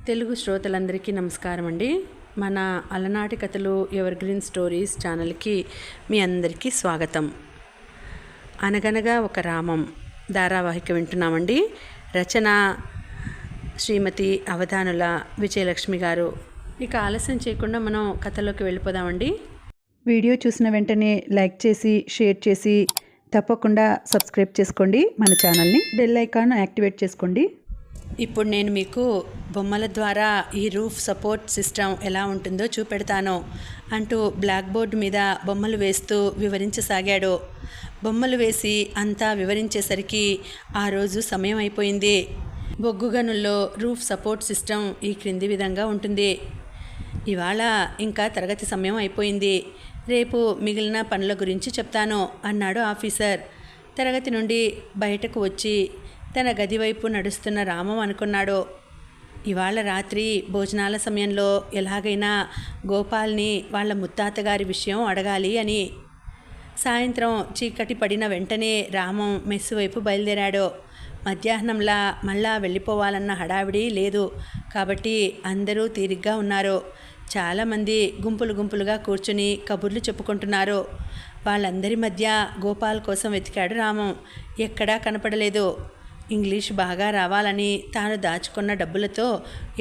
తెలుగు శ్రోతలందరికీ నమస్కారం అండి. మన అలనాటి కథలు ఎవర్ గ్రీన్ స్టోరీస్ ఛానల్కి మీ అందరికీ స్వాగతం. అనగనగా ఒక రామం ధారావాహిక వింటున్నామండి. రచన శ్రీమతి అవధానుల విజయలక్ష్మి గారు. ఇక ఆలస్యం చేయకుండా మనం కథలోకి వెళ్ళిపోదామండి. వీడియో చూసిన వెంటనే లైక్ చేసి షేర్ చేసి తప్పకుండా సబ్స్క్రైబ్ చేసుకోండి. మన ఛానల్ని బెల్ ఐకాన్ యాక్టివేట్ చేసుకోండి. ఇప్పుడు నేను మీకు బొమ్మల ద్వారా ఈ రూఫ్ సపోర్ట్ సిస్టమ్ ఎలా ఉంటుందో చూపెడతాను అంటూ బ్లాక్ బోర్డు మీద బొమ్మలు వేస్తూ వివరించసాగాడు. బొమ్మలు వేసి అంతా వివరించేసరికి ఆ రోజు సమయం అయిపోయింది. బొగ్గు గనుల్లో రూఫ్ సపోర్ట్ సిస్టమ్ ఈ క్రింది విధంగా ఉంటుంది. ఇవాళ ఇంకా తరగతి సమయం అయిపోయింది. రేపు మిగిలిన పనుల గురించి చెప్తాను అన్నాడు ఆఫీసర్. తరగతి నుండి బయటకు వచ్చి తన గది వైపు నడుస్తున్న రామం అనుకున్నాడు, ఇవాళ రాత్రి భోజనాల సమయంలో ఎలాగైనా గోపాల్ని వాళ్ళ ముత్తాతగారి విషయం అడగాలి అని. సాయంత్రం చీకటి పడిన వెంటనే రామం మెస్సు వైపు బయలుదేరాడు. మధ్యాహ్నంలా మళ్ళా వెళ్ళిపోవాలన్న హడావిడి లేదు కాబట్టి అందరూ తీరిగ్గా ఉన్నారు. చాలామంది గుంపులు గుంపులుగా కూర్చుని కబుర్లు చెప్పుకుంటున్నారు. వాళ్ళందరి మధ్య గోపాల్ కోసం వెతికాడు రామం. ఎక్కడా కనపడలేదు. ఇంగ్లీష్ బాగా రావాలని తాను దాచుకున్న డబ్బులతో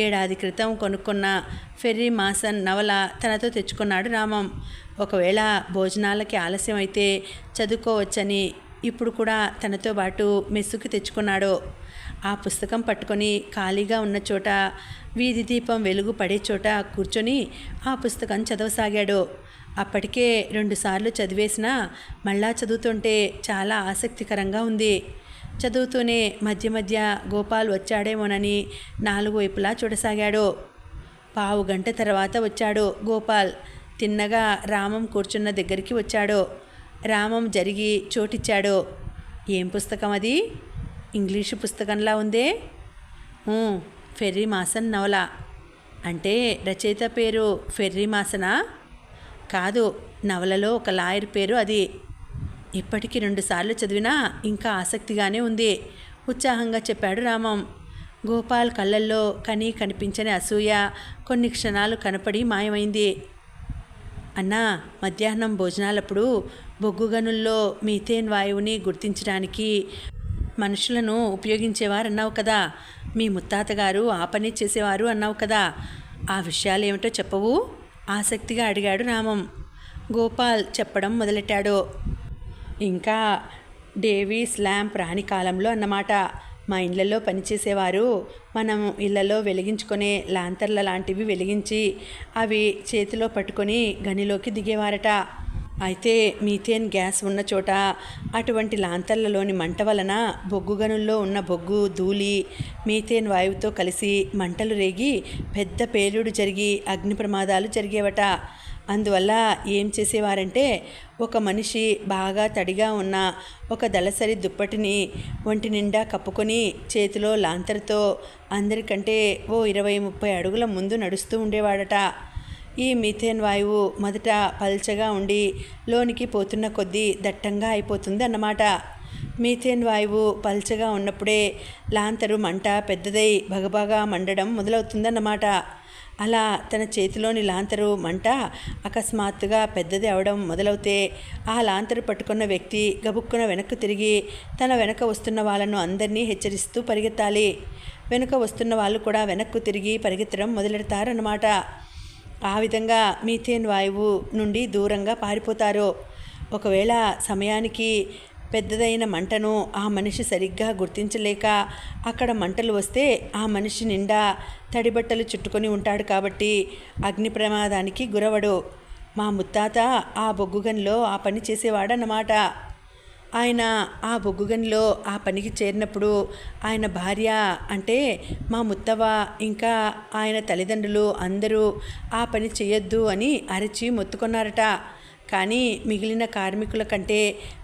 ఏడాది క్రితం కొనుక్కున్న ఫెర్రీ మాసన్ నవల తనతో తెచ్చుకున్నాడు రామం. ఒకవేళ భోజనాలకి ఆలస్యం అయితే చదువుకోవచ్చని ఇప్పుడు కూడా తనతో పాటు మెస్సుకి తెచ్చుకున్నాడు. ఆ పుస్తకం పట్టుకొని ఖాళీగా ఉన్న చోట, వీధి దీపం వెలుగు పడే చోట కూర్చొని ఆ పుస్తకం చదవసాగాడు. అప్పటికే 2 సార్లు చదివేసినా మళ్ళా చదువుతుంటే చాలా ఆసక్తికరంగా ఉంది. చదువుతూనే మధ్య మధ్య గోపాల్ వచ్చాడేమోనని 4 వైపులా చూడసాగాడు. పావు గంట తర్వాత వచ్చాడు గోపాల్. తిన్నగా రామం కూర్చున్న దగ్గరికి వచ్చాడు. రామం జరిగి చోటిచ్చాడు. ఏం పుస్తకం అది? ఇంగ్లీషు పుస్తకంలా ఉందే. ఫెర్రీ మాసన్ నవల. అంటే రచయిత పేరు ఫెర్రీ మాసనా? కాదు, నవలలో ఒక లాయర్ పేరు అది. ఇప్పటికి 2 సార్లు చదివినా ఇంకా ఆసక్తిగానే ఉంది ఉత్సాహంగా చెప్పాడు రామం. గోపాల్ కళ్ళల్లో కనిపించని అసూయ కొన్ని క్షణాలు కనపడి మాయమైంది. అన్నా, మధ్యాహ్నం భోజనాలప్పుడు బొగ్గు గనుల్లో మీథేన్ వాయువుని గుర్తించడానికి మనుషులను ఉపయోగించేవారన్నావు కదా. మీ ముత్తాతగారు ఆ పని చేసేవారు అన్నావు కదా. ఆ విషయాలేమిటో చెప్పవు? ఆసక్తిగా అడిగాడు రామం. గోపాల్ చెప్పడం మొదలెట్టాడు. ఇంకా డేవీస్ ల్యాంప్ రాణి కాలంలో అన్నమాట. మా ఇళ్లలో పనిచేసేవారు మనం ఇళ్లలో వెలిగించుకునే లాంతర్ల లాంటివి వెలిగించి అవి చేతిలో పట్టుకొని గనిలోకి దిగేవారట. అయితే మీథేన్ గ్యాస్ ఉన్న చోట అటువంటి లాంతర్లలోని మంట వలన బొగ్గు గనుల్లో ఉన్న బొగ్గు ధూళి మీథేన్ వాయువుతో కలిసి మంటలు రేగి పెద్ద పేలుడు జరిగి అగ్ని ప్రమాదాలు జరిగేవట. అందువల్ల ఏం చేసేవారంటే, ఒక మనిషి బాగా తడిగా ఉన్న ఒక దళసరి దుప్పటిని ఒంటి నిండా కప్పుకొని చేతిలో లాంతర్తో అందరికంటే ఓ 20-30 అడుగుల ముందు నడుస్తూ ఉండేవాడట. ఈ మీథేన్ వాయువు మొదట పల్చగా ఉండి లోనికి పోతున్న కొద్దీ దట్టంగా అయిపోతుంది అన్నమాట. మీథేన్ వాయువు పల్చగా ఉన్నప్పుడే లాంతరు మంట పెద్దదై భగభగా మండడం మొదలవుతుందన్నమాట. అలా తన చేతిలోని లాంతరు మంట అకస్మాత్తుగా పెద్దది అవడం మొదలవుతే ఆ లాంతరు పట్టుకున్న వ్యక్తి గబుక్కున వెనక్కు తిరిగి తన వెనక వస్తున్న వాళ్ళను అందరినీ హెచ్చరిస్తూ పరిగెత్తాలి. వెనుక వస్తున్న వాళ్ళు కూడా వెనక్కు తిరిగి పరిగెత్తడం మొదలెడతారన్నమాట. ఆ విధంగా మీథేన్ వాయువు నుండి దూరంగా పారిపోతారు. ఒకవేళ సమయానికి పెద్దదైన మంటను ఆ మనిషి సరిగ్గా గుర్తించలేక అక్కడ మంటలు వస్తే ఆ మనిషి నిండా తడిబట్టలు చుట్టుకొని ఉంటాడు కాబట్టి అగ్ని ప్రమాదానికి గురవడు. మా ముత్తాత ఆ బొగ్గుగనిలో ఆ పని చేసేవాడన్నమాట. ఆయన ఆ బొగ్గుగనిలో ఆ పనికి చేరినప్పుడు ఆయన భార్య అంటే మా ముత్తవ ఇంకా ఆయన తల్లిదండ్రులు అందరూ ఆ పని చేయొద్దు అని అరిచి మొత్తుకున్నారట. కానీ మిగిలిన కార్మికుల కంటే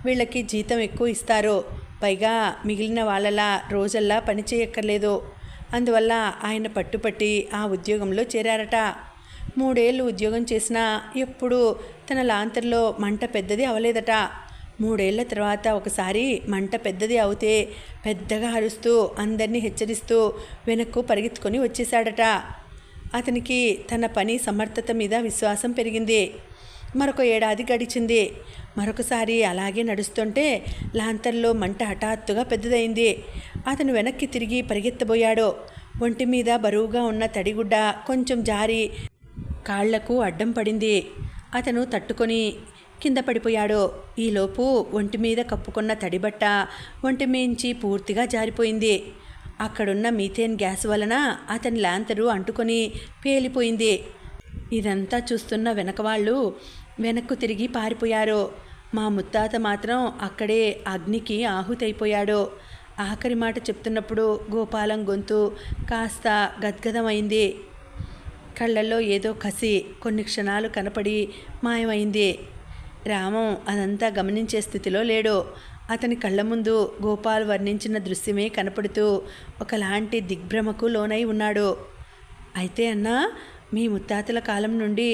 వీళ్ళకి జీతం ఎక్కువ ఇస్తారు. పైగా మిగిలిన వాళ్ళలా రోజల్లా పని చేయక్కర్లేదు. అందువల్ల ఆయన పట్టుపట్టి ఆ ఉద్యోగంలో చేరారట. 3 ఏళ్ళు ఉద్యోగం చేసినా ఎప్పుడూ తన లాంతర్లో మంట పెద్దది అవలేదట. 3 ఏళ్ల తర్వాత ఒకసారి మంట పెద్దది అవుతే పెద్దగా అరుస్తూ అందరినీ హెచ్చరిస్తూ వెనక్కు పరిగెత్తుకొని వచ్చేశాడట. అతనికి తన పని సమర్థత మీద విశ్వాసం పెరిగింది. మరొక 1 ఏడాది గడిచింది. మరొకసారి అలాగే నడుస్తుంటే లాంతర్లో మంట హఠాత్తుగా పెద్దదైంది. అతను వెనక్కి తిరిగి పరిగెత్తబోయాడు. ఒంటి మీద బరువుగా ఉన్న తడిగుడ్డ కొంచెం జారి కాళ్లకు అడ్డం పడింది. అతను తట్టుకొని కింద పడిపోయాడు. ఈలోపు ఒంటి మీద కప్పుకున్న తడిబట్ట ఒంటి మించి పూర్తిగా జారిపోయింది. అక్కడున్న మీథేన్ గ్యాస్ వలన అతని లాంతరు అంటుకొని పేలిపోయింది. ఇదంతా చూస్తున్న వెనకవాళ్ళు వెనక్కు తిరిగి పారిపోయారు. మా ముత్తాత మాత్రం అక్కడే అగ్నికి ఆహుతైపోయాడు. ఆఖరి మాట చెప్తున్నప్పుడు గోపాలం గొంతు కాస్త గద్గదమైంది. కళ్ళల్లో ఏదో కసి కొన్ని క్షణాలు కనపడి మాయమైంది. రామం అదంతా గమనించే స్థితిలో లేడు. అతని కళ్ళ ముందు గోపాల్ వర్ణించిన దృశ్యమే కనపడుతూ ఒకలాంటి దిగ్భ్రమకు లోనై ఉన్నాడు. అయితే అన్నా, మీ ముత్తాతల కాలం నుండి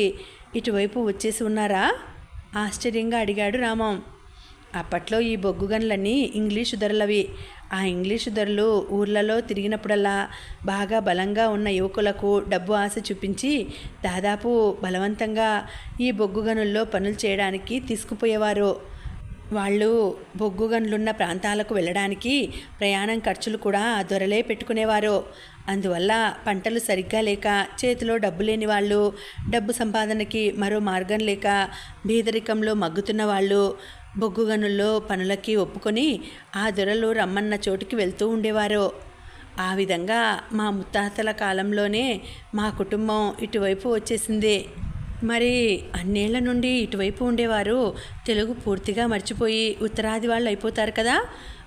ఇటువైపు వచ్చేసి ఉన్నారా? ఆశ్చర్యంగా అడిగాడు రామం. అప్పట్లో ఈ బొగ్గుగన్లన్నీ ఇంగ్లీషు ధరలవి. ఆ ఇంగ్లీషు ధరలు ఊర్లలో తిరిగినప్పుడల్లా బాగా బలంగా ఉన్న యువకులకు డబ్బు ఆశ చూపించి దాదాపు బలవంతంగా ఈ బొగ్గుగనుల్లో పనులు చేయడానికి తీసుకుపోయేవారు. వాళ్ళు బొగ్గుగన్లున్న ప్రాంతాలకు వెళ్ళడానికి ప్రయాణం ఖర్చులు కూడా ఆ దొరలే పెట్టుకునేవారు. అందువల్ల పంటలు సరిగ్గా లేక చేతిలో డబ్బు లేని వాళ్ళు, డబ్బు సంపాదనకి మరో మార్గం లేక బీదరికంలో మగ్గుతున్న వాళ్ళు బొగ్గుగనుల్లో పనులకి ఒప్పుకొని ఆ దొరలు రమ్మన్న చోటికి వెళ్తూ ఉండేవారు. ఆ విధంగా మా ముత్తాతల కాలంలోనే మా కుటుంబం ఇటువైపు వచ్చేసింది. మరి అన్నేళ్ల నుండి ఇటువైపు ఉండేవారు తెలుగు పూర్తిగా మర్చిపోయి ఉత్తరాది వాళ్ళు అయిపోతారు కదా.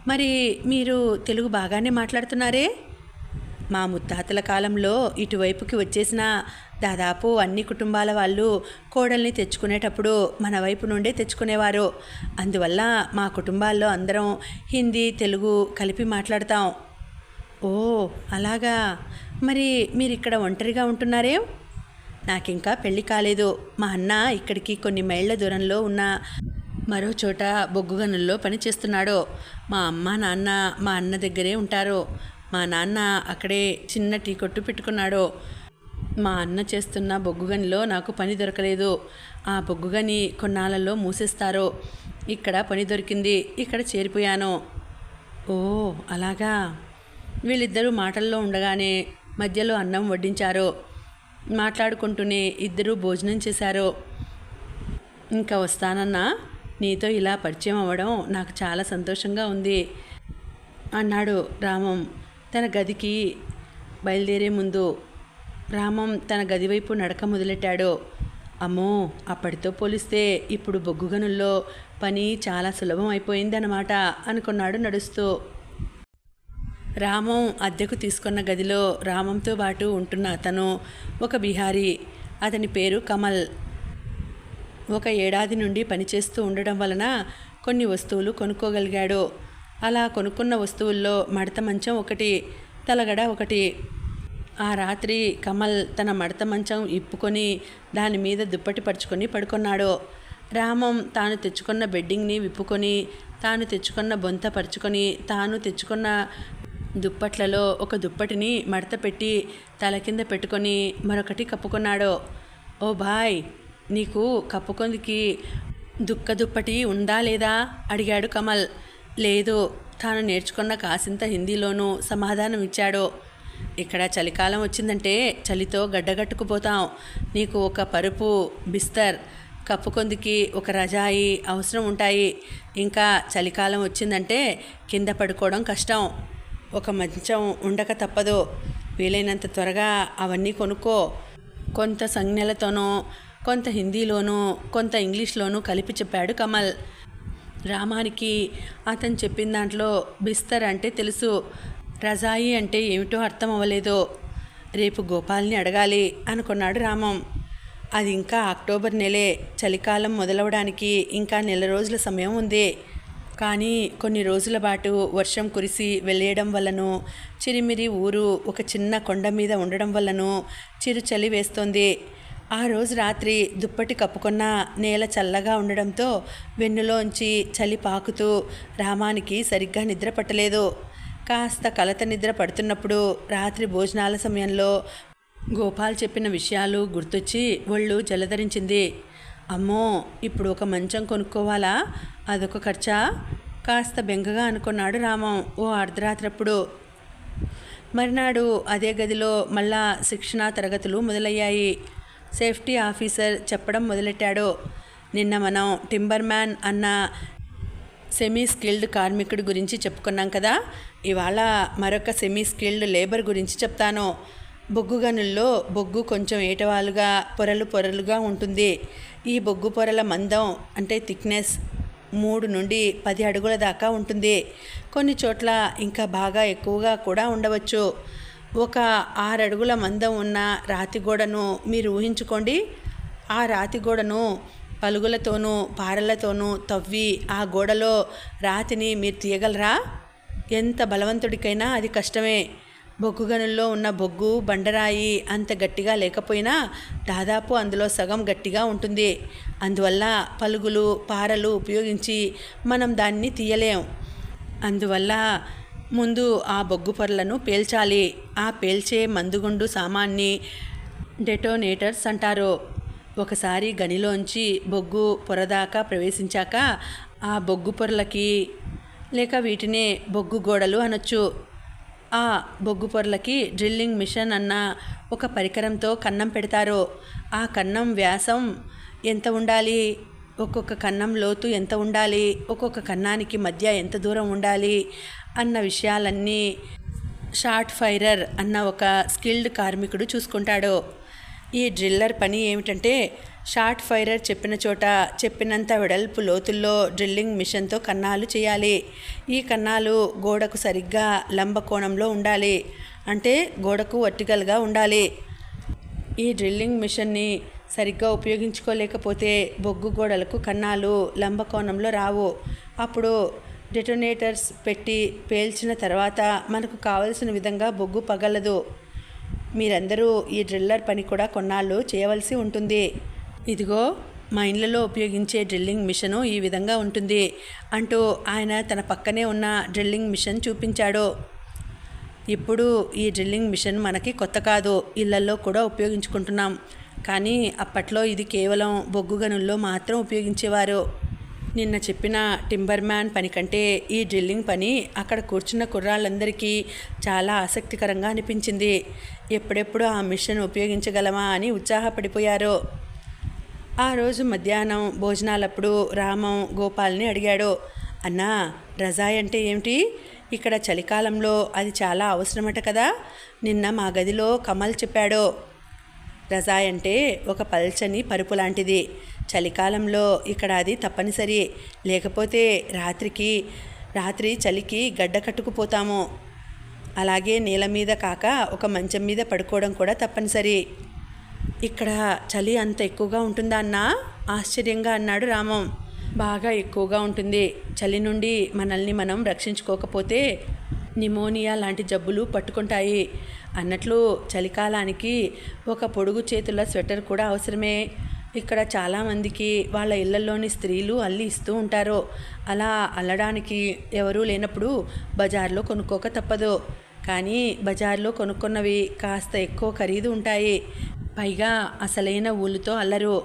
మరి మీరు తెలుగు బాగానే మాట్లాడుతున్నారే? మా ముత్తాతల కాలంలో ఇటువైపుకి వచ్చేసిన దాదాపు అన్ని కుటుంబాల వాళ్ళు కోడల్ని తెచ్చుకునేటప్పుడు మన వైపు నుండే తెచ్చుకునేవారు. అందువల్ల మా కుటుంబాల్లో అందరం హిందీ తెలుగు కలిపి మాట్లాడతాం. ఓ అలాగా. మరి మీరు ఇక్కడ ఒంటరిగా ఉంటున్నారే? నాకింకా పెళ్ళి కాలేదు. మా అన్న ఇక్కడికి కొన్ని మైళ్ళ దూరంలో ఉన్న మరో చోట బొగ్గుగనుల్లో పనిచేస్తున్నాడు. మా అమ్మ నాన్న మా అన్న దగ్గరే ఉంటారు. మా నాన్న అక్కడే చిన్న టీ కొట్టు పెట్టుకున్నాడు. మా అన్న చేస్తున్న బొగ్గుగనిలో నాకు పని దొరకలేదు. ఆ బొగ్గుగని కొన్నాళ్ళలో మూసేస్తారు. ఇక్కడ పని దొరికింది. ఇక్కడ చేరిపోయాను. ఓ అలాగా. వీళ్ళిద్దరూ మాటల్లో ఉండగానే మధ్యలో అన్నం వడ్డించారు. మాట్లాడుకుంటూనే ఇద్దరూ భోజనం చేశారు. ఇంకా వస్తానన్నా, నీతో ఇలా పరిచయం అవ్వడం నాకు చాలా సంతోషంగా ఉంది అన్నాడు రామం తన గదికి బయలుదేరే ముందు. రామం తన గది వైపు నడక మొదలెట్టాడు. అమ్మో, అప్పటితో పోలిస్తే ఇప్పుడు బొగ్గుగనుల్లో పని చాలా సులభం అయిపోయిందన్నమాట అనుకున్నాడు నడుస్తూ. రామం అద్దెకు తీసుకున్న గదిలో రామంతో పాటు ఉంటున్న అతను ఒక బిహారీ. అతని పేరు కమల్. 1 ఏడాది నుండి పనిచేస్తూ ఉండడం వలన కొన్ని వస్తువులు కొనుక్కోగలిగాడు. అలా కొనుక్కున్న వస్తువుల్లో మడత మంచం ఒకటి, తలగడ ఒకటి. ఆ రాత్రి కమల్ తన మడత మంచం ఇప్పుకొని దాని మీద దుప్పటి పరుచుకొని పడుకున్నాడు. రామం తాను తెచ్చుకున్న బెడ్డింగ్ని విప్పుకొని, తాను తెచ్చుకున్న బొంత పరుచుకొని, తాను తెచ్చుకున్న దుప్పట్లలో ఒక దుప్పటిని మడత పెట్టి తల కింద పెట్టుకొని మరొకటి కప్పుకున్నాడు. ఓ బాయ్, నీకు కప్పుకొందికి దుప్పటి ఉందా లేదా అడిగాడు కమల్. లేదు, తాను నేర్చుకున్న కాసింత హిందీలోనూ సమాధానం ఇచ్చాడు. ఇక్కడ చలికాలం వచ్చిందంటే చలితో గడ్డగట్టుకుపోతాం. నీకు ఒక పరుపు, బిస్తర్, కప్పుకొందికి ఒక రజాయి అవసరం ఉంటాయి. ఇంకా చలికాలం వచ్చిందంటే కింద పడుకోవడం కష్టం. ఒక మంచం ఉండక తప్పదు. వీలైనంత త్వరగా అవన్నీ కొనుక్కో. కొంత సంజ్ఞలతోనూ, కొంత హిందీలోనూ, కొంత ఇంగ్లీష్లోనూ కలిపి చెప్పాడు కమల్. రామానికి అతను చెప్పిన దాంట్లో బిస్తర్ అంటే తెలుసు, రజాయి అంటే ఏమిటో అర్థం అవ్వలేదు. రేపు గోపాల్ని అడగాలి అనుకున్నాడు రామం. అది ఇంకా అక్టోబర్ నెలే. చలికాలం మొదలవడానికి ఇంకా 1 నెల రోజుల సమయం ఉంది. కానీ కొన్ని రోజుల పాటు వర్షం కురిసి వెళ్ళేయడం వల్లనూ, చిరిమిరి ఊరు ఒక చిన్న కొండ మీద ఉండడం వల్లనూ చిరు చలి వేస్తోంది. ఆ రోజు రాత్రి దుప్పటి కప్పుకున్న నేల చల్లగా ఉండడంతో వెన్నులోంచి చలి పాకుతూ రామానికి సరిగ్గా నిద్ర పట్టలేదు. కాస్త కలత నిద్ర పడుతున్నప్పుడు రాత్రి భోజనాల సమయంలో గోపాల్ చెప్పిన విషయాలు గుర్తొచ్చి ఒళ్ళు జలధరించింది. అమ్మో, ఇప్పుడు ఒక మంచం కొనుక్కోవాలా? అదొక ఖర్చా? కాస్త బెంగగా అనుకున్నాడు రామం ఓ అర్ధరాత్రప్పుడు. మర్నాడు అదే గదిలో మళ్ళా శిక్షణా తరగతులు మొదలయ్యాయి. సేఫ్టీ ఆఫీసర్ చెప్పడం మొదలెట్టాడు. నిన్న మనం టింబర్ మ్యాన్ అన్న సెమీ స్కిల్డ్ కార్మికుడి గురించి చెప్పుకున్నాం కదా. ఇవాళ మరొక సెమీ స్కిల్డ్ లేబర్ గురించి చెప్తాను. బొగ్గు గనుల్లో బొగ్గు కొంచెం ఏటవాలుగా పొరలు పొరలుగా ఉంటుంది. ఈ బొగ్గు పొరల మందం అంటే థిక్నెస్ 3 నుండి 10 అడుగుల దాకా ఉంటుంది. కొన్ని చోట్ల ఇంకా బాగా ఎక్కువగా కూడా ఉండవచ్చు. ఒక 6 అడుగుల మందం ఉన్న రాతి గోడను మీరు ఊహించుకోండి. ఆ రాతి గోడను పలుగులతోనూ పారలతోనూ తవ్వి ఆ గోడలో రాతిని మీరు తీయగలరా? ఎంత బలవంతుడికైనా అది కష్టమే. బొగ్గు గనుల్లో ఉన్న బొగ్గు బండరాయి అంత గట్టిగా లేకపోయినా దాదాపు అందులో సగం గట్టిగా ఉంటుంది. అందువల్ల పలుగులు పారలు ఉపయోగించి మనం దాన్ని తీయలేం. అందువల్ల ముందు ఆ బొగ్గు పొరలను పేల్చాలి. ఆ పేల్చే మందుగుండు సామాన్ని డెటోనేటర్స్ అంటారు. ఒకసారి గనిలోంచి బొగ్గు పొరదాకా ప్రవేశించాక ఆ బొగ్గు పొరలకి లేక వీటినే బొగ్గు గోడలు అనొచ్చు. ఆ బొగ్గు పొరలకి డ్రిల్లింగ్ మిషన్ అన్న ఒక పరికరంతో కన్నం పెడతారు. ఆ కన్నం వ్యాసం ఎంత ఉండాలి, ఒక్కొక్క కన్నం లోతు ఎంత ఉండాలి, ఒక్కొక్క కన్నానికి మధ్య ఎంత దూరం ఉండాలి అన్న విషయాలన్నీ షార్ట్ ఫైరర్ అన్న ఒక స్కిల్డ్ కార్మికుడు చూసుకుంటాడు. ఈ డ్రిల్లర్ పని ఏమిటంటే షార్ట్ ఫైరర్ చెప్పిన చోట చెప్పినంత వెడల్పు లోతుల్లో డ్రిల్లింగ్ మిషన్తో కన్నాలు చేయాలి. ఈ కన్నాలు గోడకు సరిగ్గా లంబకోణంలో ఉండాలి. అంటే గోడకు వర్టికల్గా ఉండాలి. ఈ డ్రిల్లింగ్ మిషన్ని సరిగ్గా ఉపయోగించుకోలేకపోతే బొగ్గు గోడలకు కన్నాలు లంబకోణంలో రావు. అప్పుడు డెటోనేటర్స్ పెట్టి పేల్చిన తర్వాత మనకు కావలసిన విధంగా బొగ్గు పగలదు. మీరందరూ ఈ డ్రిల్లర్ పని కూడా కొన్నాళ్ళు చేయవలసి ఉంటుంది. ఇదిగో మా ఇళ్ళలో ఉపయోగించే డ్రిల్లింగ్ మిషను ఈ విధంగా ఉంటుంది అంటూ ఆయన తన పక్కనే ఉన్న డ్రిల్లింగ్ మిషన్ చూపించాడు. ఇప్పుడు ఈ డ్రిల్లింగ్ మిషన్ మనకి కొత్త కాదు, ఇళ్లల్లో కూడా ఉపయోగించుకుంటున్నాం. కానీ అప్పట్లో ఇది కేవలం బొగ్గు గనుల్లో మాత్రం ఉపయోగించేవారు. నిన్న చెప్పిన టింబర్ మ్యాన్ పని కంటే ఈ డ్రిల్లింగ్ పని అక్కడ కూర్చున్న కుర్రాళ్ళందరికీ చాలా ఆసక్తికరంగా అనిపించింది. ఎప్పుడెప్పుడు ఆ మిషన్ ఉపయోగించగలమా అని ఉత్సాహపడిపోయారు. ఆ రోజు మధ్యాహ్నం భోజనాలప్పుడు రామం గోపాల్ని అడిగాడు. అన్నా, రజాయ్ అంటే ఏమిటి? ఇక్కడ చలికాలంలో అది చాలా అవసరమట కదా. నిన్న మా గదిలో కమల్ చెప్పాడు. రజాయ్ అంటే ఒక పల్చని పరుపు లాంటిది. చలికాలంలో ఇక్కడ అది తప్పనిసరి. లేకపోతే రాత్రి చలికి గడ్డ కట్టుకుపోతాము. అలాగే నేల మీద కాక ఒక మంచం మీద పడుకోవడం కూడా తప్పనిసరి. ఇక్కడ చలి అంత ఎక్కువగా ఉంటుందా అన్నా? ఆశ్చర్యంగా అన్నాడు రామం. బాగా ఎక్కువగా ఉంటుంది. చలి నుండి మనల్ని మనం రక్షించుకోకపోతే నిమోనియా లాంటి జబ్బులు పట్టుకుంటాయి. అన్నట్లు చలికాలానికి ఒక పొడుగు చేతుల స్వెటర్ కూడా అవసరమే. ఇక్కడ చాలామందికి వాళ్ళ ఇళ్లలోని స్త్రీలు అల్లి ఇస్తూ ఉంటారు. అలా అల్లడానికి ఎవరూ లేనప్పుడు బజార్లో కొనుక్కోక తప్పదు. కానీ బజార్లో కొనుక్కున్నవి కాస్త ఎక్కువ ఖరీదు ఉంటాయి. పైగా అసలైన ఊలుతో అల్లరు.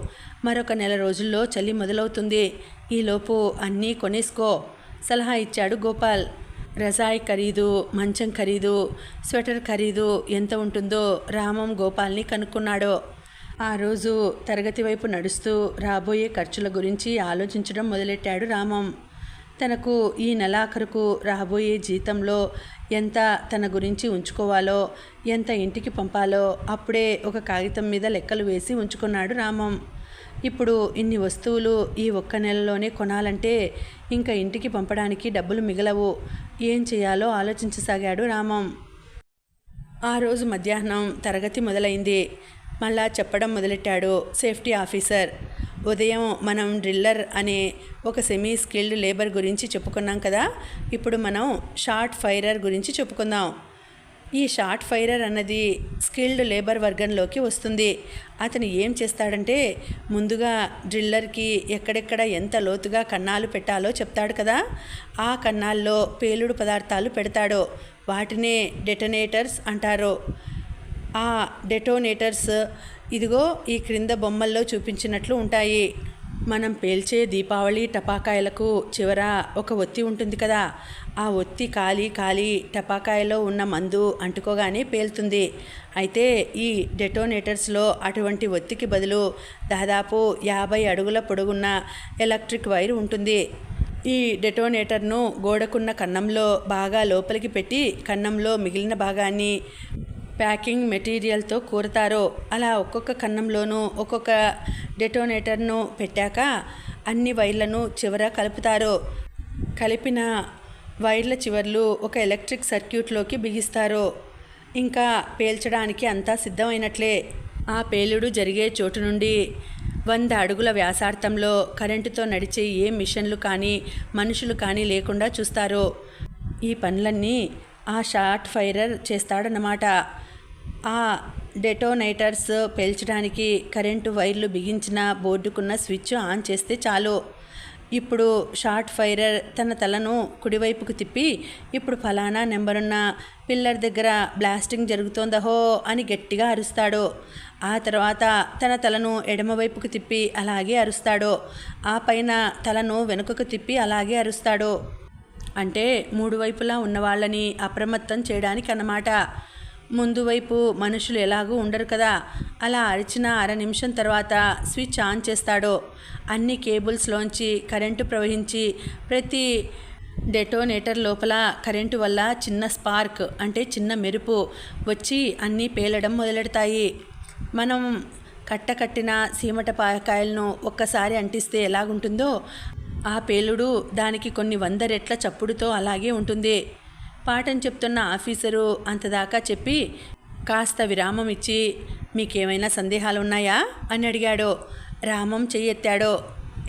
మరొక నెల రోజుల్లో చలి మొదలవుతుంది. ఈలోపు అన్నీ కొనేసుకో సలహా ఇచ్చాడు గోపాల్. రజాయ్ ఖరీదు, మంచం ఖరీదు, స్వెటర్ ఖరీదు ఎంత ఉంటుందో రామం గోపాల్ని కనుక్కున్నాడు. ఆ రోజు తరగతి వైపు నడుస్తూ రాబోయే ఖర్చుల గురించి ఆలోచించడం మొదలెట్టాడు రామం. తనకు ఈ నెలాఖరుకు రాబోయే జీతంలో ఎంత తన గురించి ఉంచుకోవాలో, ఎంత ఇంటికి పంపాలో అప్పుడే ఒక కాగితం మీద లెక్కలు వేసి ఉంచుకున్నాడు రామం. ఇప్పుడు ఇన్ని వస్తువులు ఈ ఒక్క నెలలోనే కొనాలంటే ఇంకా ఇంటికి పంపడానికి డబ్బులు మిగలవు. ఏం చేయాలో ఆలోచించసాగాడు రామం. ఆ రోజు మధ్యాహ్నం తరగతి మొదలైంది. మళ్ళా చెప్పడం మొదలెట్టాడు సేఫ్టీ ఆఫీసర్. ఉదయం మనం డ్రిల్లర్ అనే ఒక సెమీ స్కిల్డ్ లేబర్ గురించి చెప్పుకున్నాం కదా. ఇప్పుడు మనం షార్ట్ ఫైరర్ గురించి చెప్పుకుందాం. ఈ షార్ట్ ఫైరర్ అన్నది స్కిల్డ్ లేబర్ వర్గంలోకి వస్తుంది. అతను ఏం చేస్తాడంటే ముందుగా డ్రిల్లర్కి ఎక్కడెక్కడ ఎంత లోతుగా కన్నాలు పెట్టాలో చెప్తాడు కదా, ఆ కన్నాల్లో పేలుడు పదార్థాలు పెడతాడు. వాటినే డెటోనేటర్స్ అంటారు. ఆ డెటోనేటర్స్ ఇదిగో ఈ క్రింద బొమ్మల్లో చూపించినట్లు ఉంటాయి. మనం పేల్చే దీపావళి టపాకాయలకు చివర ఒక ఒత్తి ఉంటుంది కదా, ఆ ఒత్తి కాలి టపాకాయలో ఉన్న మందు అంటుకోగానే పేలుతుంది. అయితే ఈ డెటోనేటర్స్లో అటువంటి ఒత్తికి బదులు దాదాపు 50 అడుగుల పొడవున్న ఎలక్ట్రిక్ వైర్ ఉంటుంది. ఈ డెటోనేటర్ను గోడకున్న కన్నంలో బాగా లోపలికి పెట్టి కన్నంలో మిగిలిన భాగాన్ని ప్యాకింగ్ మెటీరియల్తో కూరతారో. అలా ఒక్కొక్క కన్నంలోనూ ఒక్కొక్క డెటోనేటర్ను పెట్టాక అన్ని వైర్లను చివర కలుపుతారు. కలిపిన వైర్ల చివర్లు ఒక ఎలక్ట్రిక్ సర్క్యూట్లోకి బిగిస్తారు. ఇంకా పేల్చడానికి అంతా సిద్ధమైనట్లే. ఆ పేలుడు జరిగే చోటు నుండి 100 అడుగుల వ్యాసార్థంలో కరెంటుతో నడిచే ఏ మిషన్లు కానీ మనుషులు కానీ లేకుండా చూస్తారు. ఈ పనులన్నీ ఆ షార్ట్ ఫైరర్ చేస్తాడన్నమాట. ఆ డెటోనేటర్స్ పేల్చడానికి కరెంటు వైర్లు బిగించిన బోర్డుకున్న స్విచ్ ఆన్ చేస్తే చాలు. ఇప్పుడు షార్ట్ ఫైరర్ తన తలను కుడివైపుకు తిప్పి ఇప్పుడు ఫలానా నెంబరున్న పిల్లర్ దగ్గర బ్లాస్టింగ్ జరుగుతోందహో అని గట్టిగా అరుస్తాడు. ఆ తర్వాత తన తలను ఎడమవైపుకు తిప్పి అలాగే అరుస్తాడు. ఆ పైన తలను వెనుకకు తిప్పి అలాగే అరుస్తాడు. అంటే 3 వైపులా ఉన్న వాళ్ళని అప్రమత్తం చేయడానికి అన్నమాట. ముందు వైపు మనుషులు ఎలాగూ ఉండరు కదా. అలా అరిచిన 1/2 నిమిషం తర్వాత స్విచ్ ఆన్ చేస్తాడు. అన్ని కేబుల్స్లోంచి కరెంటు ప్రవహించి ప్రతి డెటోనేటర్ లోపల కరెంటు వల్ల చిన్న స్పార్క్ అంటే చిన్న మెరుపు వచ్చి అన్నీ పేలడం మొదలెడతాయి. మనం కట్టిన సీమటపాకాయలను ఒక్కసారి అంటిస్తే ఎలాగుంటుందో ఆ పేలుడు దానికి కొన్ని 100 రెట్ల చప్పుడుతో అలాగే ఉంటుంది. పాఠం చెప్తున్న ఆఫీసరు అంతదాకా చెప్పి కాస్త విరామం ఇచ్చి మీకేమైనా సందేహాలు ఉన్నాయా అని అడిగాడు. రామం చెయ్యెత్తాడు.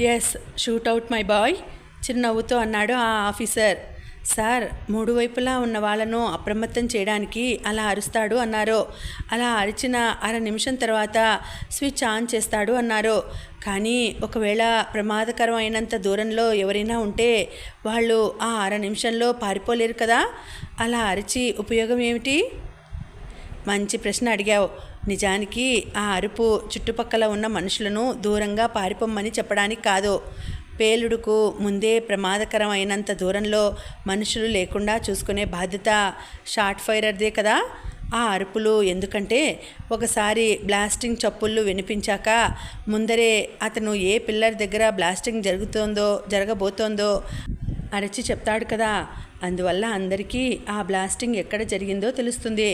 ఎస్, షూట్అవుట్ మై బాయ్ చిరునవ్వుతో అన్నాడు ఆ ఆఫీసర్. సార్, 3 వైపులా ఉన్న వాళ్ళను అప్రమత్తం చేయడానికి అలా అరుస్తాడు అన్నారు. అలా అరిచిన 1/2 నిమిషం తర్వాత స్విచ్ ఆన్ చేస్తాడు అన్నారు. కానీ ఒకవేళ ప్రమాదకరం అయినంత దూరంలో ఎవరైనా ఉంటే వాళ్ళు ఆ 1/2 నిమిషంలో పారిపోలేరు కదా. అలా అరిచి ఉపయోగం ఏమిటి? మంచి ప్రశ్న అడిగావు. నిజానికి ఆ అరుపు చుట్టుపక్కల ఉన్న మనుషులను దూరంగా పారిపోమ్మని చెప్పడానికి కాదు. పేలుడుకు ముందే ప్రమాదకరం అయినంత దూరంలో మనుషులు లేకుండా చూసుకునే బాధ్యత షార్ట్ ఫైరర్దే కదా. ఆ అరుపులు ఎందుకంటే ఒకసారి బ్లాస్టింగ్ చప్పుళ్ళు వినిపించాక ముందరే అతను ఏ పిల్లర్ దగ్గర బ్లాస్టింగ్ జరగబోతోందో అరచి చెప్తాడు కదా. అందువల్ల అందరికీ ఆ బ్లాస్టింగ్ ఎక్కడ జరిగిందో తెలుస్తుంది.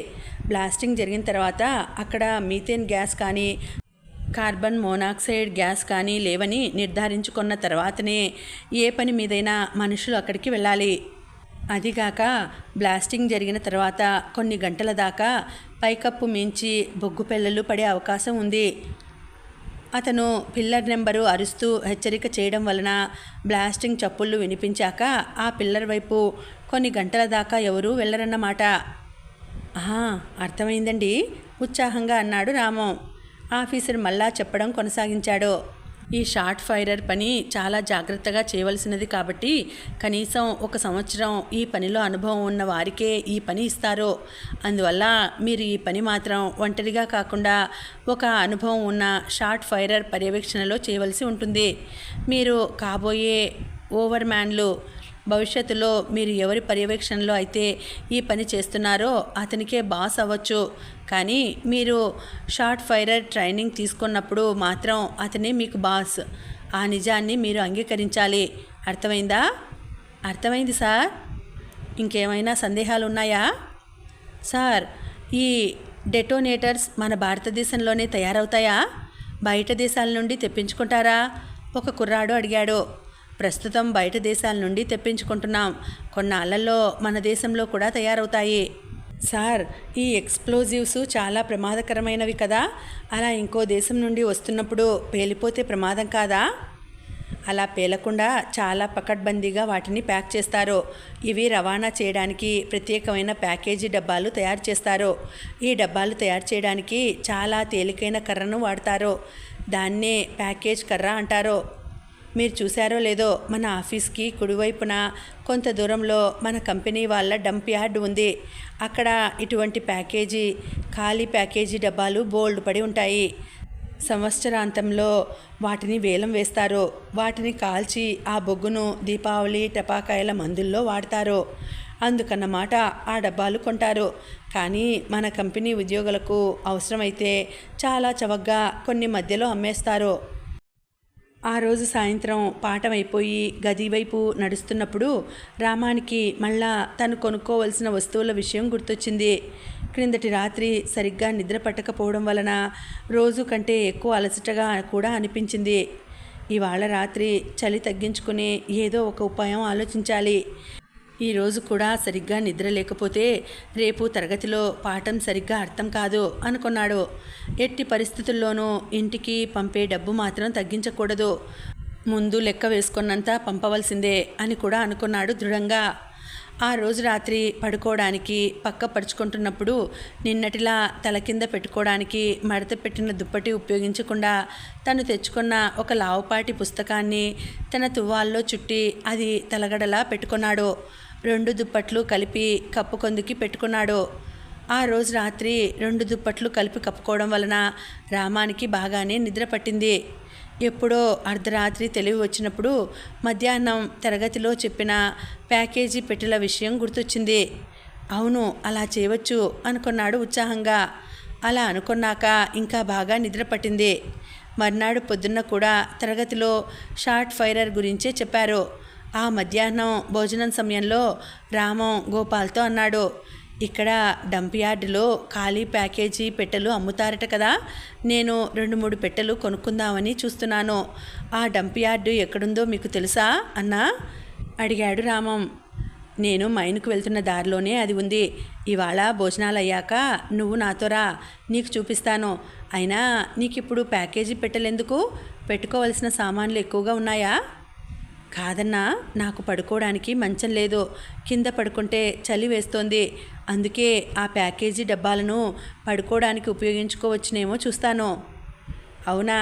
బ్లాస్టింగ్ జరిగిన తర్వాత అక్కడ మీథేన్ గ్యాస్ కానీ కార్బన్ మోనాక్సైడ్ గ్యాస్ కానీ లేవని నిర్ధారించుకున్న తర్వాతనే ఏ పని మీదైనా మనుషులు అక్కడికి వెళ్ళాలి. అదిగాక బ్లాస్టింగ్ జరిగిన తర్వాత కొన్ని గంటల దాకా పైకప్పు మించి బొగ్గు పెళ్ళలు పడే అవకాశం ఉంది. అతను పిల్లర్ నెంబరు అరుస్తూ హెచ్చరిక చేయడం వలన బ్లాస్టింగ్ చప్పుళ్ళు వినిపించాక ఆ పిల్లర్ వైపు కొన్ని గంటల దాకా ఎవరూ వెళ్ళరన్నమాట. అర్థమైందండి, ఉత్సాహంగా అన్నాడు రామం. ఆఫీసర్ మళ్ళా చెప్పడం కొనసాగించాడు. ఈ షార్ట్ ఫైరర్ పని చాలా జాగ్రత్తగా చేయవలసినది కాబట్టి కనీసం 1 సంవత్సరం ఈ పనిలో అనుభవం ఉన్న వారికే ఈ పని ఇస్తారు. అందువల్ల మీరు ఈ పని మాత్రం ఒంటరిగా కాకుండా ఒక అనుభవం ఉన్న షార్ట్ ఫైరర్ పర్యవేక్షణలో చేయవలసి ఉంటుంది. మీరు కాబోయే ఓవర్ మ్యాన్లు. భవిష్యత్తులో మీరు ఎవరి పర్యవేక్షణలో అయితే ఈ పని చేస్తున్నారో అతనికే బాస్ అవ్వచ్చు. కానీ మీరు షార్ట్ ఫైరర్ ట్రైనింగ్ తీసుకున్నప్పుడు మాత్రం అతనే మీకు బాస్. ఆ నిజాన్ని మీరు అంగీకరించాలి. అర్థమైందా? అర్థమైంది సార్. ఇంకేమైనా సందేహాలు ఉన్నాయా? సార్, ఈ డెటోనేటర్స్ మన భారతదేశంలోనే తయారవుతాయా? బయట దేశాల నుండి తెప్పించుకుంటారా? ఒక కుర్రాడు అడిగాడు. ప్రస్తుతం బయట దేశాల నుండి తెప్పించుకుంటున్నాం. కొన్నాళ్లలో మన దేశంలో కూడా తయారవుతాయి. సార్, ఈ ఎక్స్ప్లోజివ్స్ చాలా ప్రమాదకరమైనవి కదా. అలా ఇంకో దేశం నుండి వస్తున్నప్పుడు పేలిపోతే ప్రమాదం కాదా? అలా పేలకుండా చాలా పకడ్బందీగా వాటిని ప్యాక్ చేస్తారు. ఇవి రవాణా చేయడానికి ప్రత్యేకమైన ప్యాకేజీ డబ్బాలు తయారు చేస్తారు. ఈ డబ్బాలు తయారు చేయడానికి చాలా తేలికైన కర్రను వాడతారు. దాన్నే ప్యాకేజ్ కర్ర అంటారు. మీరు చూసారో లేదో, మన ఆఫీస్కి కుడివైపున కొంత దూరంలో మన కంపెనీ వాళ్ళ డంప్ యార్డ్ ఉంది. అక్కడ ఇటువంటి ఖాళీ ప్యాకేజీ డబ్బాలు బోల్డ్ పడి ఉంటాయి. సంవత్సరాంతంలో వాటిని వేలం వేస్తారు. వాటిని కాల్చి ఆ బొగ్గును దీపావళి టపాకాయల మందుల్లో వాడతారు. అందుకన్నమాట ఆ డబ్బాలు కొంటారు. కానీ మన కంపెనీ ఉద్యోగులకు అవసరమైతే చాలా చవకగా కొన్ని మధ్యలో అమ్మేస్తారు. ఆ రోజు సాయంత్రం పాఠం అయిపోయి గది వైపు నడుస్తున్నప్పుడు రామానికి మళ్ళా తను కొనుక్కోవలసిన వస్తువుల విషయం గుర్తొచ్చింది. క్రిందటి రాత్రి సరిగ్గా నిద్ర పట్టకపోవడం వలన రోజు కంటే ఎక్కువ అలసటగా కూడా అనిపించింది. ఇవాళ రాత్రి చలి తగ్గించుకుని ఏదో ఒక ఉపాయం ఆలోచించాలి. ఈరోజు కూడా సరిగ్గా నిద్ర లేకపోతే రేపు తరగతిలో పాఠం సరిగ్గా అర్థం కాదు అనుకున్నాడు. ఎట్టి పరిస్థితుల్లోనూ ఇంటికి పంపే డబ్బు మాత్రం తగ్గించకూడదు. ముందు లెక్క వేసుకున్నంత పంపవలసిందే అని కూడా అనుకున్నాడు దృఢంగా. ఆ రోజు రాత్రి పడుకోవడానికి పక్క పరుచుకుంటున్నప్పుడు నిన్నటిలా తల కింద పెట్టుకోవడానికి మడత పెట్టిన దుప్పటి ఉపయోగించకుండా తను తెచ్చుకున్న ఒక లావుపాటి పుస్తకాన్ని తన తువ్వాల్లో చుట్టి అది తలగడలా పెట్టుకున్నాడు. 2 దుప్పట్లు కలిపి కప్పుకొందుకి పెట్టుకున్నాడు. ఆ రోజు రాత్రి 2 దుప్పట్లు కలిపి కప్పుకోవడం వలన రామానికి బాగానే నిద్ర పట్టింది. ఎప్పుడో అర్ధరాత్రి తెలివి వచ్చినప్పుడు మధ్యాహ్నం తరగతిలో చెప్పిన ప్యాకేజీ పెట్టెల విషయం గుర్తొచ్చింది. అవును, అలా చేయవచ్చు అనుకున్నాడు ఉత్సాహంగా. అలా అనుకున్నాక ఇంకా బాగా నిద్ర పట్టింది. మర్నాడు పొద్దున్న కూడా తరగతిలో షార్ట్ ఫైరర్ గురించే చెప్పారు. ఆ మధ్యాహ్నం భోజనం సమయంలో రామం గోపాల్తో అన్నాడు, ఇక్కడ డంప్ యార్డులో ఖాళీ ప్యాకేజీ పెట్టెలు అమ్ముతారట కదా, నేను 2-3 పెట్టెలు కొనుక్కుందామని చూస్తున్నాను. ఆ డంప్ యార్డు ఎక్కడుందో మీకు తెలుసా అన్నా అడిగాడు రామం. నేను మైన్కు వెళ్తున్న దారిలోనే అది ఉంది. ఇవాళ భోజనాలు అయ్యాక నువ్వు నాతో రా, నీకు చూపిస్తాను. అయినా నీకిప్పుడు ప్యాకేజీ పెట్టెలెందుకు? పెట్టుకోవలసిన సామాన్లు ఎక్కువగా ఉన్నాయా? కాదన్నా, నాకు పడుకోవడానికి మంచం లేదు. కింద పడుకుంటే చలి వేస్తోంది. అందుకే ఆ ప్యాకేజీ డబ్బాలను పడుకోవడానికి ఉపయోగించుకోవచ్చునేమో చూస్తాను. అవునా?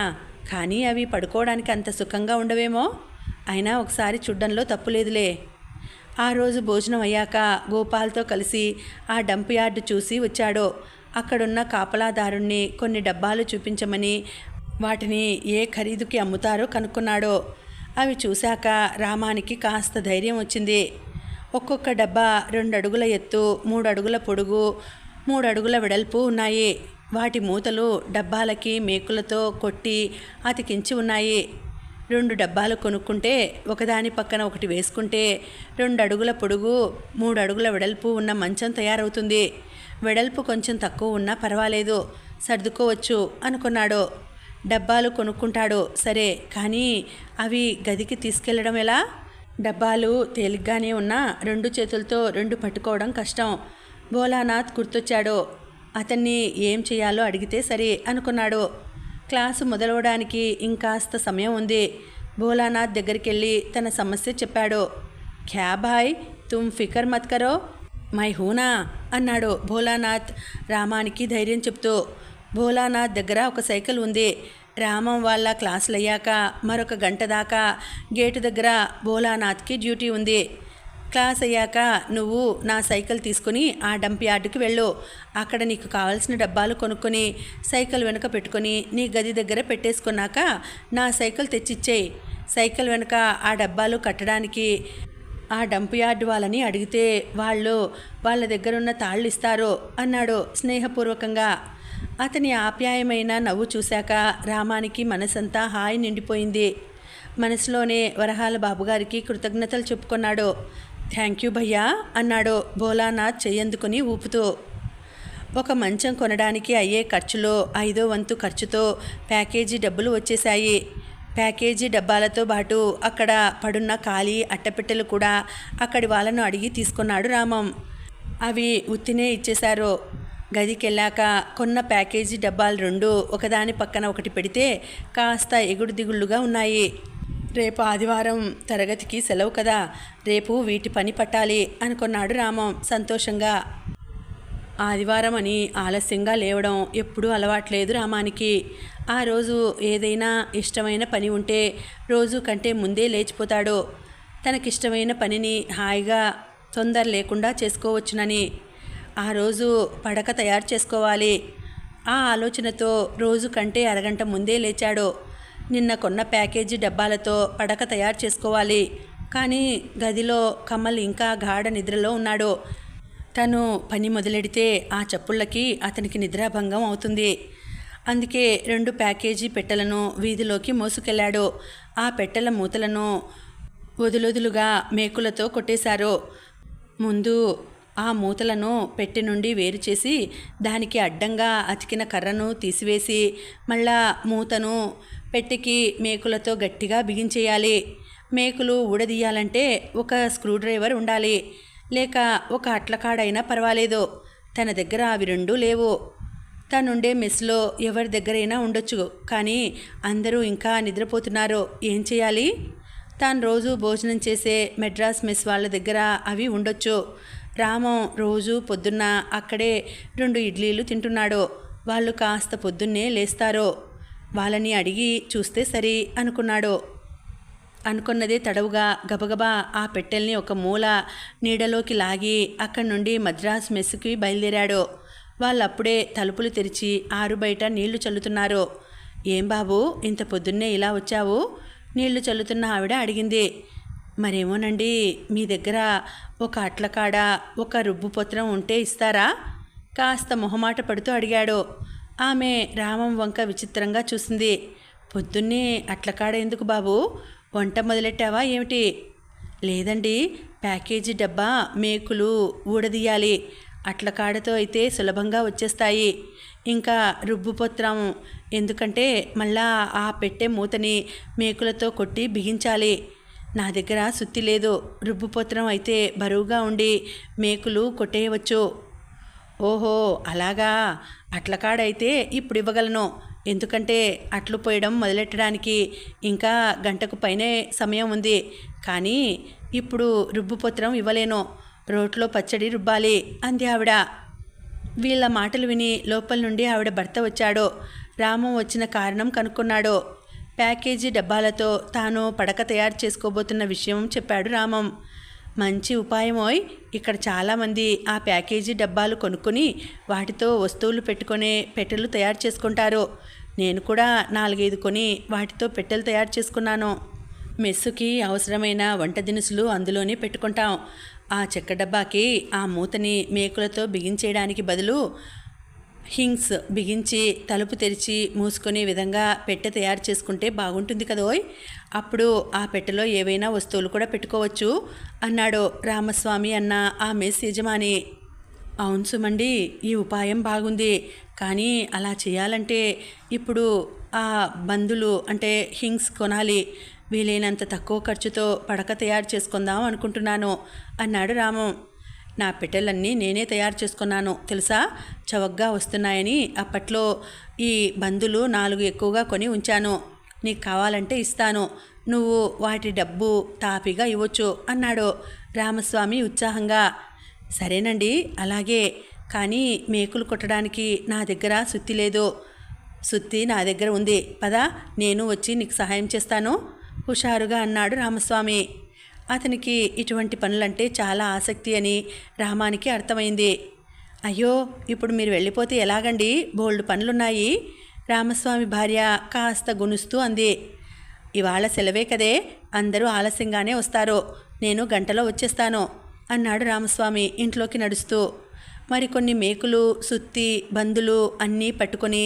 కానీ అవి పడుకోవడానికి అంత సుఖంగా ఉండవేమో. అయినా ఒకసారి చూడ్డంలో తప్పులేదులే. ఆ రోజు భోజనం అయ్యాక గోపాల్తో కలిసి ఆ డంప్ యార్డు చూసి వచ్చాడు. అక్కడున్న కాపలాదారుణ్ణి కొన్ని డబ్బాలు చూపించమని వాటిని ఏ ఖరీదుకి అమ్ముతారో కనుక్కున్నాడు. అవి చూశాక రామానికి కాస్త ధైర్యం వచ్చింది. ఒక్కొక్క డబ్బా 2 అడుగుల ఎత్తు, 3 అడుగుల పొడుగు, 3 అడుగుల వెడల్పు ఉన్నాయి. వాటి మూతలు డబ్బాలకి మేకులతో కొట్టి అతికించి ఉన్నాయి. 2 డబ్బాలు కొనుక్కుంటే ఒకదాని పక్కన ఒకటి వేసుకుంటే 2 అడుగుల పొడుగు, 3 అడుగుల వెడల్పు ఉన్న మంచం తయారవుతుంది. వెడల్పు కొంచెం తక్కువ ఉన్నా పర్వాలేదు, సర్దుకోవచ్చు అనుకున్నాడు. డబ్బాలు కొనుక్కుంటాడు సరే, కానీ అవి గదికి తీసుకెళ్లడం ఎలా? డబ్బాలు తేలిగ్గానే ఉన్నా 2 చేతులతో 2 పట్టుకోవడం కష్టం. భోలానాథ్ గుర్తొచ్చాడు. అతన్ని ఏం చేయాలో అడిగితే సరే అనుకున్నాడు. క్లాసు మొదలవడానికి ఇంకాస్త సమయం ఉంది. భోలానాథ్ దగ్గరికి వెళ్ళి తన సమస్య చెప్పాడు. క్యా భాయ్, తుమ్ ఫికర్ మత్ కరో, మై హూనా అన్నాడు భోలానాథ్ రామానికి ధైర్యం చెప్తూ. భోలానాథ్ దగ్గర ఒక సైకిల్ ఉంది. రామం వాళ్ళ క్లాసులు అయ్యాక మరొక గంట దాకా గేటు దగ్గర భోలానాథ్కి డ్యూటీ ఉంది. క్లాస్ అయ్యాక నువ్వు నా సైకిల్ తీసుకుని ఆ డంప్ యార్డుకి వెళ్ళు. అక్కడ నీకు కావాల్సిన డబ్బాలు కొనుక్కొని సైకిల్ వెనుక పెట్టుకొని నీ గది దగ్గర పెట్టేసుకున్నాక నా సైకిల్ తెచ్చిచ్చేయి. సైకిల్ వెనుక ఆ డబ్బాలు కట్టడానికి ఆ డంప్ యార్డు వాళ్ళని అడిగితే వాళ్ళు వాళ్ళ దగ్గరున్న తాళ్ళు ఇస్తారు అన్నాడు స్నేహపూర్వకంగా. అతని ఆప్యాయమైన నవ్వు చూశాక రామానికి మనసంతా హాయి నిండిపోయింది. మనసులోనే వరహాల బాబుగారికి కృతజ్ఞతలు చెప్పుకున్నాడు. థ్యాంక్ యూ భయ్యా అన్నాడు భోలానాథ్ చెయ్యందుకుని ఊపుతూ. ఒక మంచం కొనడానికి అయ్యే ఖర్చులో 5వ వంతు ఖర్చుతో ప్యాకేజీ డబ్బులు వచ్చేశాయి. ప్యాకేజీ డబ్బాలతో పాటు అక్కడ పడున్న ఖాళీ అట్టపెట్టెలు కూడా అక్కడి వాళ్ళను అడిగి తీసుకున్నాడు రామం. అవి ఉత్తినే ఇచ్చేశారు. గదికెళ్ళాక కొన్న ప్యాకేజీ డబ్బాలు 2 ఒకదాని పక్కన ఒకటి పెడితే కాస్త ఎగుడు దిగుళ్ళుగా ఉన్నాయి. రేపు ఆదివారం తరగతికి సెలవు కదా, రేపు వీటి పని పట్టాలి అనుకున్నాడు రామం సంతోషంగా. ఆదివారం అని ఆలస్యంగా లేవడం ఎప్పుడూ అలవాట్లేదు రామానికి. ఆ రోజు ఏదైనా ఇష్టమైన పని ఉంటే రోజు కంటే ముందే లేచిపోతాడు. తనకిష్టమైన పనిని హాయిగా తొందర లేకుండా చేసుకోవచ్చునని. ఆ రోజు పడక తయారు చేసుకోవాలి. ఆ ఆలోచనతో రోజు కంటే అరగంట ముందే లేచాడు. నిన్న కొన్న ప్యాకేజీ డబ్బాలతో పడక తయారు చేసుకోవాలి. కానీ గదిలో కమల్ ఇంకా గాఢ నిద్రలో ఉన్నాడు. తను పని మొదలెడితే ఆ చప్పుళ్ళకి అతనికి నిద్రాభంగం అవుతుంది. అందుకే 2 ప్యాకేజీ పెట్టెలను వీధిలోకి మోసుకెళ్లాడు. ఆ పెట్టెల మూతలను వదులొదులుగా మేకులతో కొట్టేశారు. ముందు ఆ మూతలను పెట్టె నుండి వేరు చేసి దానికి అడ్డంగా అతికిన కర్రను తీసివేసి మళ్ళా మూతను పెట్టెకి మేకులతో గట్టిగా బిగించేయాలి. మేకులు ఊడదీయాలంటే ఒక స్క్రూడ్రైవర్ ఉండాలి, లేక ఒక అట్లకాడైనా పర్వాలేదు. తన దగ్గర అవి 2 లేవు. తనుండే మెస్లో ఎవరి దగ్గరైనా ఉండొచ్చు, కానీ అందరూ ఇంకా నిద్రపోతున్నారు. ఏం చేయాలి? తాను రోజు భోజనం చేసే మెడ్రాస్ మెస్ వాళ్ళ దగ్గర అవి ఉండొచ్చు. రామం రోజు పొద్దున్న అక్కడే 2 ఇడ్లీలు తింటున్నాడు. వాళ్ళు కాస్త పొద్దున్నే లేస్తారు. వాళ్ళని అడిగి చూస్తే సరి అనుకున్నాడు. అనుకున్నదే తడవుగా గబగబా ఆ పెట్టెల్ని ఒక మూల నీడలోకి లాగి అక్కడి నుండి మద్రాస్ మెస్సుకి బయలుదేరాడు. వాళ్ళప్పుడే తలుపులు తెరిచి ఆరు బయట నీళ్లు చల్లుతున్నారు. ఏం బాబు, ఇంత పొద్దున్నే ఇలా వచ్చావు? నీళ్లు చల్లుతున్న ఆవిడ అడిగింది. మరేమోనండి, మీ దగ్గర ఒక అట్లకాడ ఒక రుబ్బుపత్రం ఉంటే ఇస్తారా? కాస్త మొహమాట పడుతూ అడిగాడు. ఆమె రామం వంక విచిత్రంగా చూసింది. పొద్దున్నే అట్లకాడ ఎందుకు బాబు? వంట మొదలెట్టావా ఏమిటి? లేదండి, ప్యాకేజీ డబ్బా మేకులు ఊడదీయాలి. అట్లకాడతో అయితే సులభంగా వచ్చేస్తాయి. ఇంకా రుబ్బుపత్రం ఎందుకంటే మళ్ళా ఆ పెట్టె మూతని మేకులతో కొట్టి బిగించాలి. నా దగ్గర సుత్తి లేదు. రుబ్బుపత్రం అయితే బరువుగా ఉండి మేకులు కొట్టేయవచ్చు. ఓహో అలాగా, అట్లకాడైతే ఇప్పుడు ఇవ్వగలను. ఎందుకంటే అట్లు పోయడం మొదలెట్టడానికి ఇంకా గంటకు పైనే సమయం ఉంది. కానీ ఇప్పుడు రుబ్బుపత్రం ఇవ్వలేను. రోట్లో పచ్చడి రుబ్బాలి అంది ఆవిడ. వీళ్ళ మాటలు విని లోపల నుండి ఆవిడ భర్త వచ్చాడు. రామం వచ్చిన కారణం కనుక్కున్నాడు. ప్యాకేజీ డబ్బాలతో తాను పడక తయారు చేసుకోబోతున్న విషయం చెప్పాడు రామం. మంచి ఉపాయమోయ్. ఇక్కడ చాలామంది ఆ ప్యాకేజీ డబ్బాలు కొనుక్కొని వాటితో వస్తువులు పెట్టుకునే పెట్టెలు తయారు చేసుకుంటారు. నేను కూడా 4-5 కొని వాటితో పెట్టెలు తయారు చేసుకున్నాను. మెస్సుకి అవసరమైన వంట దినుసులు అందులోనే పెట్టుకుంటాం. ఆ చెక్క డబ్బాకి ఆ మూతని మేకులతో బిగించేయడానికి బదులు హింగ్స్ బిగించి తలుపు తెరిచి మూసుకునే విధంగా పెట్టె తయారు చేసుకుంటే బాగుంటుంది కదోయ్. అప్పుడు ఆ పెట్టెలో ఏవైనా వస్తువులు కూడా పెట్టుకోవచ్చు అన్నాడు రామస్వామి అన్న ఆ మెస్ యజమాని. అవును సుమండి, ఈ ఉపాయం బాగుంది. కానీ అలా చేయాలంటే ఇప్పుడు ఆ బందులు అంటే హింగ్స్ కొనాలి. వీలైనంత తక్కువ ఖర్చుతో పడక తయారు చేసుకుందాం అనుకుంటున్నాను అన్నాడు రామం. నా పెట్టెలన్నీ నేనే తయారు చేసుకున్నాను తెలుసా, చవకగా వస్తున్నాయని అప్పట్లో ఈ బందులు 4 ఎక్కువగా కొని ఉంచాను. నీకు కావాలంటే ఇస్తాను. నువ్వు వాటి డబ్బు తాపిగా ఇవ్వచ్చు అన్నాడు రామస్వామి ఉత్సాహంగా. సరేనండి, అలాగే. కానీ మేకులు కొట్టడానికి నా దగ్గర సుత్తి లేదు. సుత్తి నా దగ్గర ఉంది. పద, నేను వచ్చి నీకు సహాయం చేస్తాను హుషారుగా అన్నాడు రామస్వామి. అతనికి ఇటువంటి పనులంటే చాలా ఆసక్తి అని రామానికి అర్థమైంది. అయ్యో, ఇప్పుడు మీరు వెళ్ళిపోతే ఎలాగండి? బోల్డ్ పనులున్నాయి రామస్వామి భార్య కాస్త గునుస్తూ అంది. ఇవాళ సెలవే కదే, అందరూ ఆలస్యంగానే వస్తారు. నేను గంటలో వచ్చేస్తాను అన్నాడు రామస్వామి ఇంట్లోకి నడుస్తూ. మరికొన్ని మేకులు, సుత్తి, బందులు అన్నీ పట్టుకొని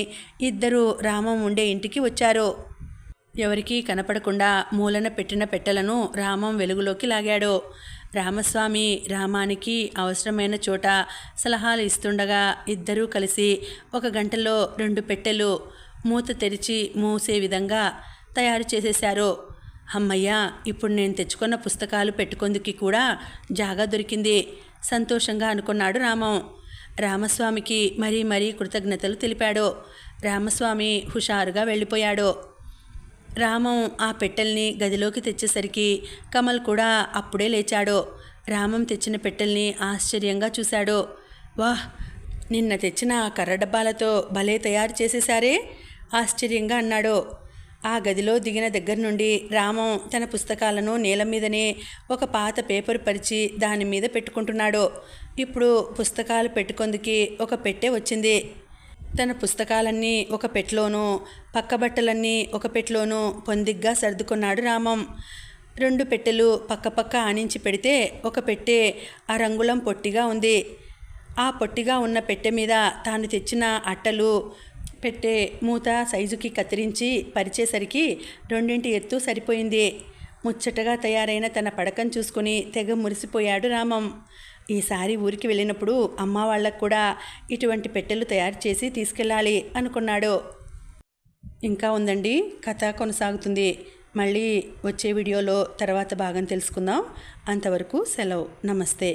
ఇద్దరు రామం ఉండే ఇంటికి వచ్చారు. ఎవరికీ కనపడకుండా మూలన పెట్టిన పెట్టెలను రామం వెలుగులోకి లాగాడు. రామస్వామి రామానికి అవసరమైన చోట సలహాలు ఇస్తుండగా ఇద్దరూ కలిసి 1 గంటలో 2 పెట్టెలు మూత తెరిచి మూసే విధంగా తయారు చేసేశారు. అమ్మయ్య, ఇప్పుడు నేను తెచ్చుకున్న పుస్తకాలు పెట్టుకుందుకి కూడా జాగా దొరికింది సంతోషంగా అనుకున్నాడు రామం. రామస్వామికి మరీ కృతజ్ఞతలు తెలిపాడు. రామస్వామి హుషారుగా వెళ్ళిపోయాడు. రామం ఆ పెట్టెల్ని గదిలోకి తెచ్చేసరికి కమల్ కూడా అప్పుడే లేచాడు. రామం తెచ్చిన పెట్టెల్ని ఆశ్చర్యంగా చూశాడు. వాహ్, నిన్న తెచ్చిన ఆ కర్ర డబ్బాలతో భలే తయారు చేసేశారే ఆశ్చర్యంగా అన్నాడు. ఆ గదిలో దిగిన దగ్గర నుండి రామం తన పుస్తకాలను నేల మీదనే ఒక పాత పేపర్ పరిచి దాని మీద పెట్టుకుంటున్నాడు. ఇప్పుడు పుస్తకాలు పెట్టుకొందుకి ఒక పెట్టె వచ్చింది. తన పుస్తకాలన్నీ ఒక పెట్టెలోనూ పక్క బట్టలన్నీ ఒక పెట్టెలోనూ పొందిగ్గా సర్దుకున్నాడు రామం. 2 పెట్టెలు పక్కపక్క ఆనించి పెడితే ఒక పెట్టె అరంగుళం పొట్టిగా ఉంది. ఆ పొట్టిగా ఉన్న పెట్టె మీద తాను తెచ్చిన అట్టలు పెట్టె మూత సైజుకి కత్తిరించి పరిచేసరికి 2 ఎత్తు సరిపోయింది. ముచ్చటగా తయారైన తన పడకను చూసుకుని తెగ మురిసిపోయాడు రామం. ఈసారి ఊరికి వెళ్ళినప్పుడు అమ్మ వాళ్ళకు కూడా ఇటువంటి పెట్టెలు తయారు చేసి తీసుకెళ్ళాలి అనుకున్నాడు. ఇంకా ఉందండి, కథ కొనసాగుతుంది. మళ్ళీ వచ్చే వీడియోలో తర్వాత భాగం తెలుసుకుందాం. అంతవరకు సెలవు. నమస్తే.